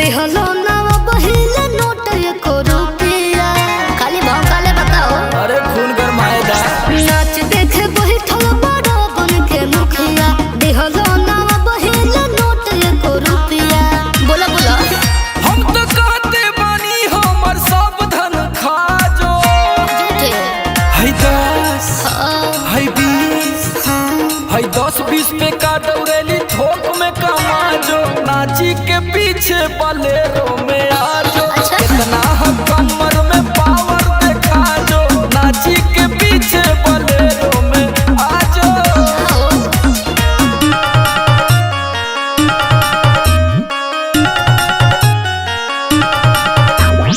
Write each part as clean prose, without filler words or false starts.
देहलो ना बहिले नोट एको रुपया खाली भौकाले बताओ। अरे खून गरमाएगा नाच देखे बैठल बड़ा बन के मुखिया देहलो ना बहिले नोट एको रुपया। बोला बोला हम तो कहते बानी हमर सब धन खा जो झूठे है 10 है 20 है 10-20 पे का दौड़ेली थोक में कमा जो नाची के पीछे बलेरो में आ जो कितना हम कमर में पावर देखा जो नाची के पीछे बलेरो में आ जो।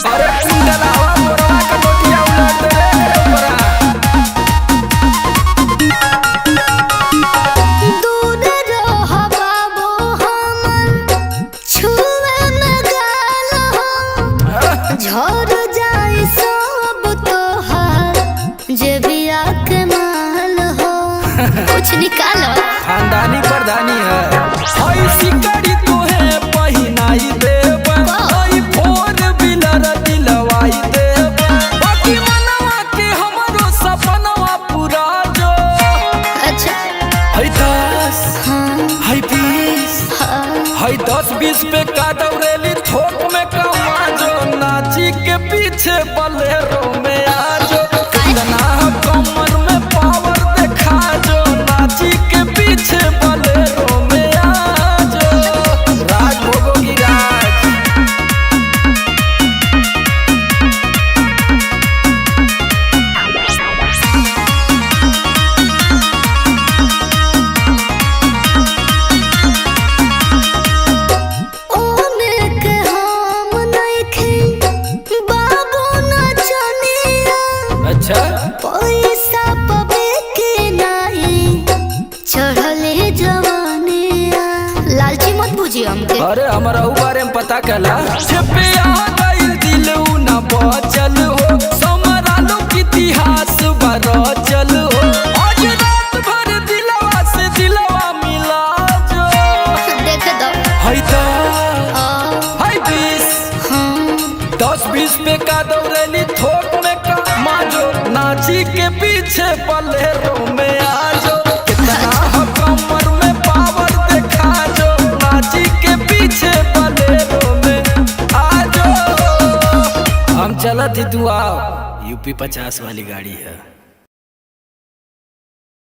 अरे कुंडलावा मोरवा का मोतिया उलट रे ओकरा दूर रह बाबू हमर छुए में गाल हो झड़ जाए सब तोहार जे बिया के माल हो कुछ निकालो। खानदानी प्रधानी है हई सिकड़ी तोहे पहिनाई देब हई फोर व्हीलर दिलवाई देब बाकी मनवा के हमरो सपनवा पूरा जो। अच्छा हई 10 हई 20 हई 10-20 पे का दौड़ेली थोक में कमा जो नाची के पीछे बलेरो में आ जो कितना कमर में पावर देखा जो नाची के पीछे बलेरो में आ जो। राज भोगोगी राज ओने के हम नइखे बाबू नचनिया अच्छा पैसा पबे के नाही चढ़ले जवानिया लालची मत बुझिए हमके। अरे हमारा उ बारे में पता कला छपे आ गइल दिल उ ना बचल हो समरालो की इतिहास बरचल हो आज रात भर दिलवा से दिलवा मिला जो। देख दो हई तो आ, हई 20 हाँ 10-20 पे का दौड़ेली थोक में कमा जो नाची के पीछे बलेरो में आ जो कितना हम कमर में पावर देखा जो नाची के पीछे बलेरो में आ जो। हम चलत ही तू आओ यूपी 50 वाली गाड़ी है।